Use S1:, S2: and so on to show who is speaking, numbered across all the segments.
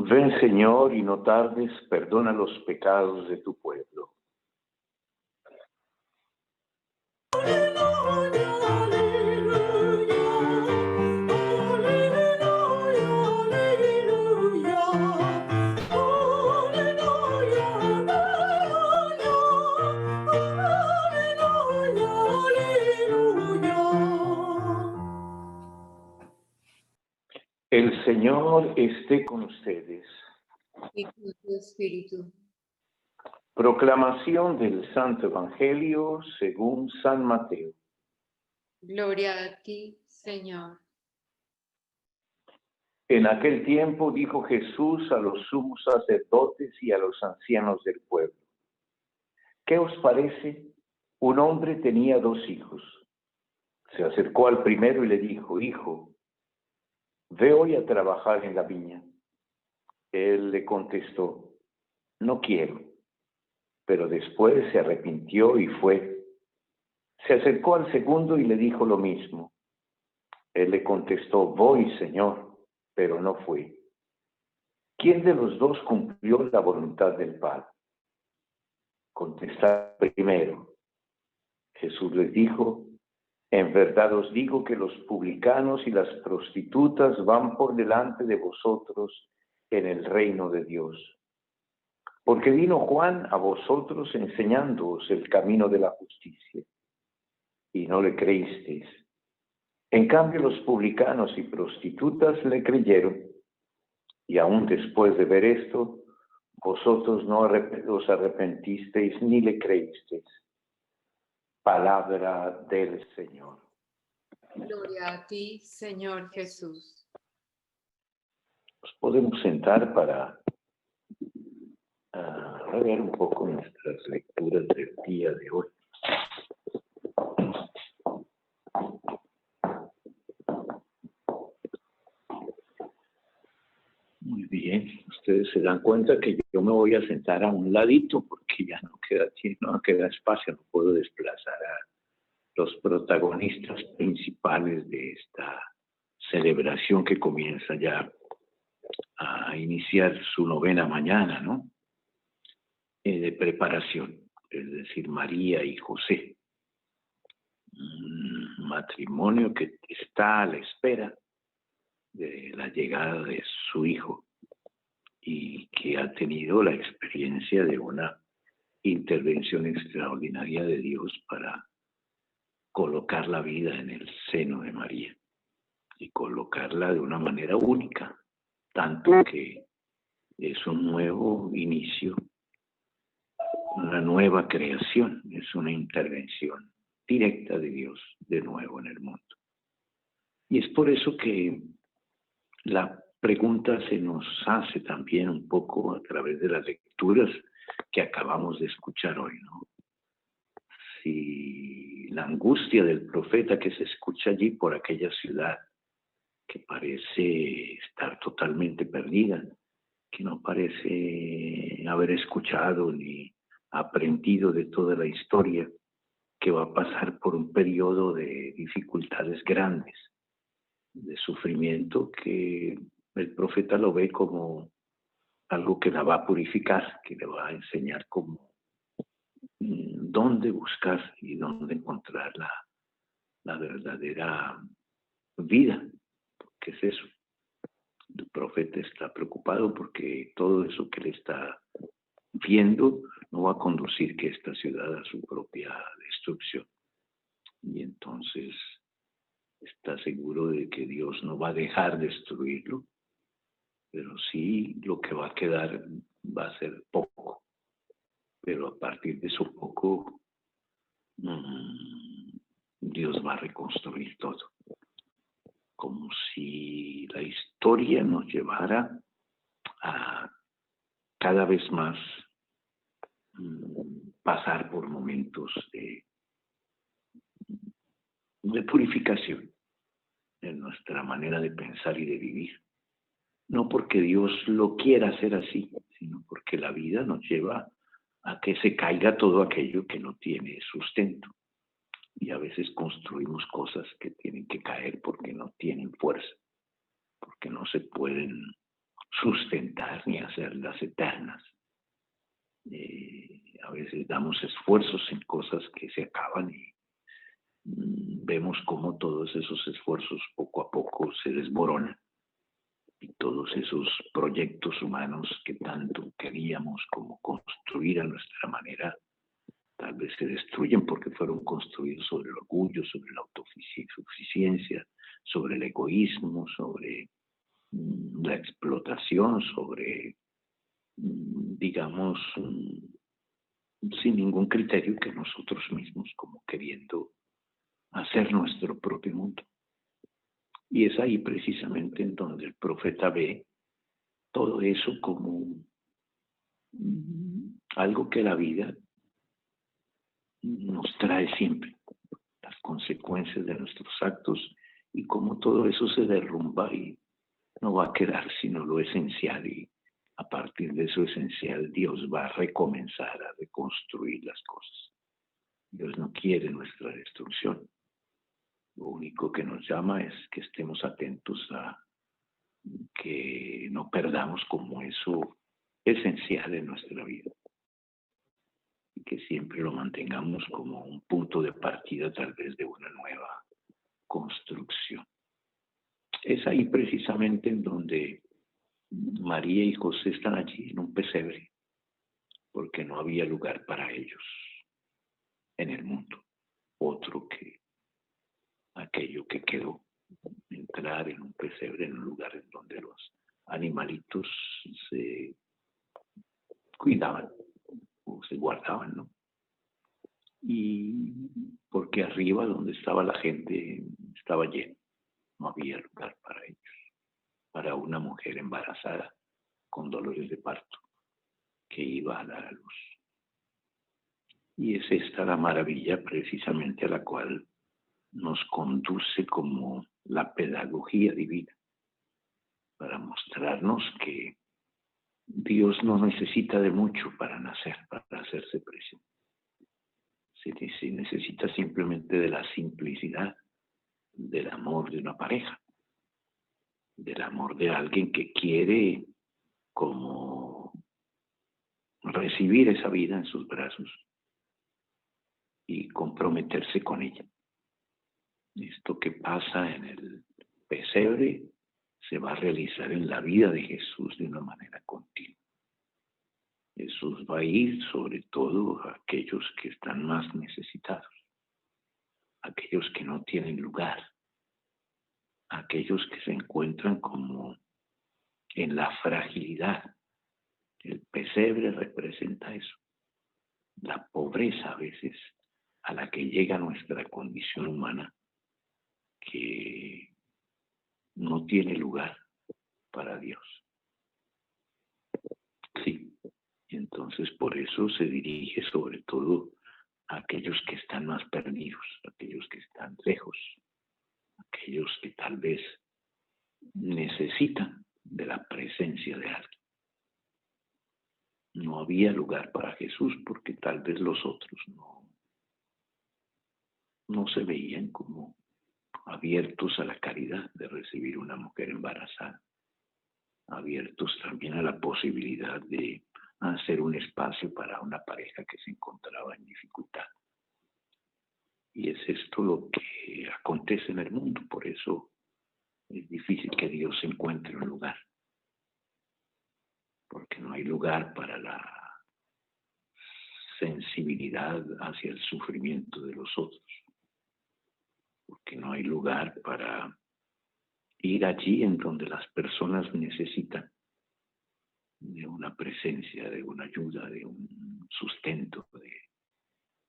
S1: Ven, Señor, y no tardes, perdona los pecados de tu pueblo. El Señor esté con ustedes.
S2: Y con tu espíritu.
S1: Proclamación del Santo Evangelio según San Mateo.
S2: Gloria a ti, Señor.
S1: En aquel tiempo dijo Jesús a los sumos sacerdotes y a los ancianos del pueblo: ¿qué os parece? Un hombre tenía 2 hijos. Se acercó al primero y le dijo: Hijo, ve hoy a trabajar en la viña. Él le contestó: no quiero. Pero después se arrepintió y fue. Se acercó al segundo y le dijo lo mismo. Él le contestó: voy, Señor, pero no fue. ¿Quién de los 2 cumplió la voluntad del Padre? Contestaron primero. Jesús les dijo: en verdad os digo que los publicanos y las prostitutas van por delante de vosotros en el reino de Dios. Porque vino Juan a vosotros enseñándoos el camino de la justicia, y no le creísteis. En cambio, los publicanos y prostitutas le creyeron, y aún después de ver esto, vosotros no os arrepentisteis ni le creísteis. Palabra del Señor.
S2: Gloria a ti, Señor Jesús.
S1: Nos podemos sentar para ver un poco nuestras lecturas del día de hoy. Muy bien, ustedes se dan cuenta que yo me voy a sentar a un ladito porque ya no queda espacio, no puedo desplazar a los protagonistas principales de esta celebración que comienza ya a iniciar su 9ª mañana, ¿no? De preparación, es decir, María y José. Un matrimonio que está a la espera de la llegada de su hijo y que ha tenido la experiencia de una intervención extraordinaria de Dios para colocar la vida en el seno de María y colocarla de una manera única, tanto que es un nuevo inicio, una nueva creación, es una intervención directa de Dios de nuevo en el mundo. Y es por eso que la pregunta se nos hace también un poco a través de las lecturas que acabamos de escuchar hoy, ¿no? Si la angustia del profeta que se escucha allí por aquella ciudad, que parece estar totalmente perdida, que no parece haber escuchado ni aprendido de toda la historia, que va a pasar por un periodo de dificultades grandes, de sufrimiento, que el profeta lo ve como algo que la va a purificar, que le va a enseñar cómo, dónde buscar y dónde encontrar la verdadera vida. ¿Qué es eso? El profeta está preocupado porque todo eso que le está viendo no va a conducir que esta ciudad a su propia destrucción. Y entonces está seguro de que Dios no va a dejar destruirlo, pero sí lo que va a quedar va a ser poco. Pero a partir de eso poco, Dios va a reconstruir todo. Como si la historia nos llevara a cada vez más pasar por momentos de purificación en nuestra manera de pensar y de vivir. No porque Dios lo quiera hacer así, sino porque la vida nos lleva a que se caiga todo aquello que no tiene sustento. Y a veces construimos cosas que tienen que caer porque no tienen fuerza, porque no se pueden sustentar ni hacerlas eternas. A veces damos esfuerzos en cosas que se acaban y vemos cómo todos esos esfuerzos poco a poco se desmoronan y todos esos proyectos humanos que tanto queríamos como construir a nuestra manera tal vez se destruyen porque fueron construidos sobre el orgullo, sobre la autosuficiencia, sobre el egoísmo, sobre la explotación, sobre, digamos, sin ningún criterio que nosotros mismos como queriendo hacer nuestro propio mundo. Y es ahí precisamente en donde el profeta ve todo eso como algo que la vida nos trae siempre, las consecuencias de nuestros actos y cómo todo eso se derrumba y no va a quedar sino lo esencial y a partir de eso esencial Dios va a recomenzar a reconstruir las cosas. Dios no quiere nuestra destrucción. Lo único que nos llama es que estemos atentos a que no perdamos como eso esencial en nuestra vida y que siempre lo mantengamos como un punto de partida tal vez de una nueva construcción. Es ahí precisamente en donde María y José están allí en un pesebre porque no había lugar para ellos en el mundo, otro que aquello que quedó, entrar en un pesebre en un lugar en donde los animalitos se cuidaban o se guardaban, ¿no? Y porque arriba donde estaba la gente estaba lleno, no había lugar para ellos, para una mujer embarazada con dolores de parto que iba a dar a luz. Y es esta la maravilla precisamente a la cual nos conduce como la pedagogía divina, para mostrarnos que Dios no necesita de mucho para nacer, para hacerse presente. Se necesita simplemente de la simplicidad del amor de una pareja, del amor de alguien que quiere como recibir esa vida en sus brazos y comprometerse con ella. Esto que pasa en el pesebre se va a realizar en la vida de Jesús de una manera continua. Jesús va a ir sobre todo a aquellos que están más necesitados, aquellos que no tienen lugar, aquellos que se encuentran como en la fragilidad. El pesebre representa eso, la pobreza a veces a la que llega nuestra condición humana, que no tiene lugar para Dios. Sí, y entonces por eso se dirige sobre todo a aquellos que están más perdidos, aquellos que están lejos, aquellos que tal vez necesitan de la presencia de alguien. No había lugar para Jesús porque tal vez los otros no se veían como abiertos a la caridad de recibir una mujer embarazada, abiertos también a la posibilidad de hacer un espacio para una pareja que se encontraba en dificultad. Y es esto lo que acontece en el mundo, por eso es difícil que Dios encuentre un lugar, porque no hay lugar para la sensibilidad hacia el sufrimiento de los otros, porque no hay lugar para ir allí en donde las personas necesitan de una presencia, de una ayuda, de un sustento, de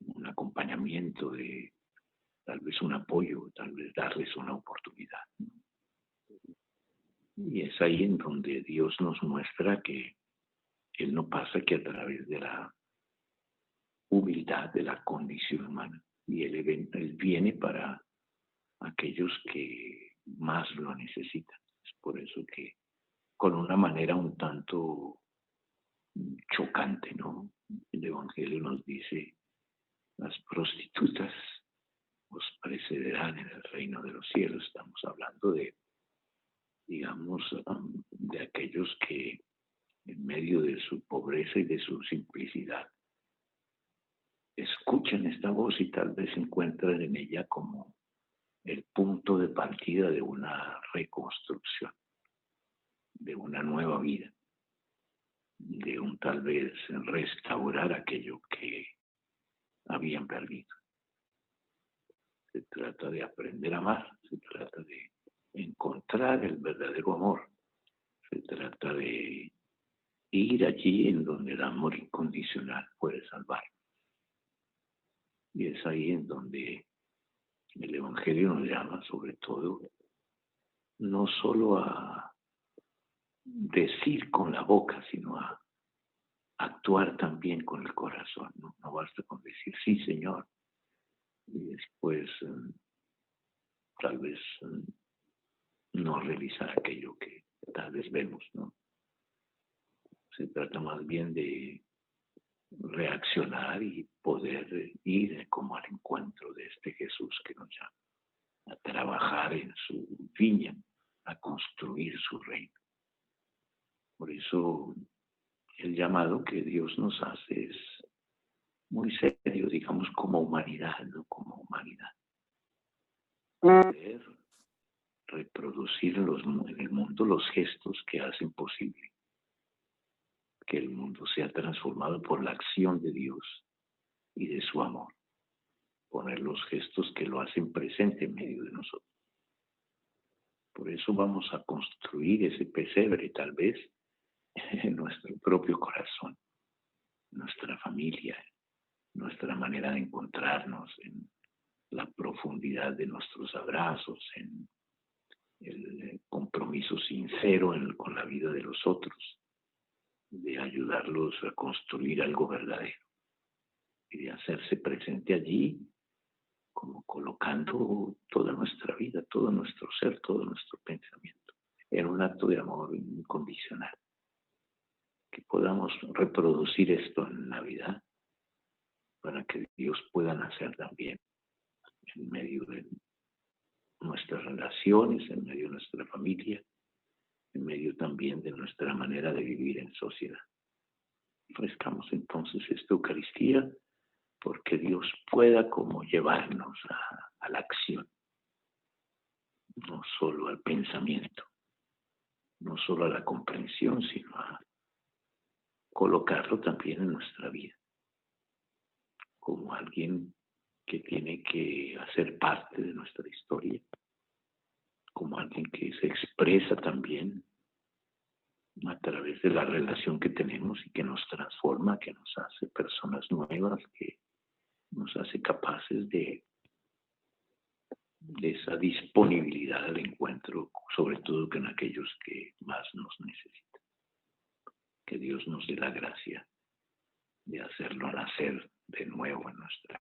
S1: un acompañamiento, de tal vez un apoyo, tal vez darles una oportunidad. Y es ahí en donde Dios nos muestra que Él no pasa que a través de la humildad de la condición humana. Y Él viene para aquellos que más lo necesitan. Es por eso que con una manera un tanto chocante, ¿no? El Evangelio nos dice, las prostitutas os precederán en el reino de los cielos. Estamos hablando de digamos, de aquellos que en medio de su pobreza y de su simplicidad escuchan esta voz y tal vez encuentran en ella como el punto de partida de una reconstrucción, de una nueva vida, de un tal vez restaurar aquello que habían perdido. Se trata de aprender a amar, se trata de encontrar el verdadero amor, se trata de ir allí en donde el amor incondicional puede salvar. Y es ahí en donde el Evangelio nos llama sobre todo no solo a decir con la boca, sino a actuar también con el corazón. No basta con decir sí, Señor, y después tal vez no realizar aquello que tal vez vemos, ¿no? Se trata más bien de reaccionar y poder ir como al encuentro de este Jesús que nos llama a trabajar en su viña, a construir su reino. Por eso el llamado que Dios nos hace es muy serio, digamos, como humanidad, ¿no? Como humanidad. Poder reproducir en el mundo los gestos que hacen posible que el mundo sea transformado por la acción de Dios y de su amor. Poner los gestos que lo hacen presente en medio de nosotros. Por eso vamos a construir ese pesebre, tal vez, en nuestro propio corazón, nuestra familia, nuestra manera de encontrarnos, en la profundidad de nuestros abrazos, en el compromiso sincero con la vida de los otros, de ayudarlos a construir algo verdadero y de hacerse presente allí como colocando toda nuestra vida, todo nuestro ser, todo nuestro pensamiento en un acto de amor incondicional. Que podamos reproducir esto en Navidad para que Dios pueda nacer también en medio de nuestras relaciones, en medio de nuestra familia, en medio también de nuestra manera de vivir en sociedad. Ofrezcamos entonces esta Eucaristía porque Dios pueda como llevarnos a la acción, no solo al pensamiento, no solo a la comprensión, sino a colocarlo también en nuestra vida, como alguien que tiene que hacer parte de nuestra historia, como alguien que se expresa también a través de la relación que tenemos y que nos transforma, que nos hace personas nuevas, que nos hace capaces de esa disponibilidad al encuentro, sobre todo con aquellos que más nos necesitan. Que Dios nos dé la gracia de hacerlo nacer de nuevo en nuestra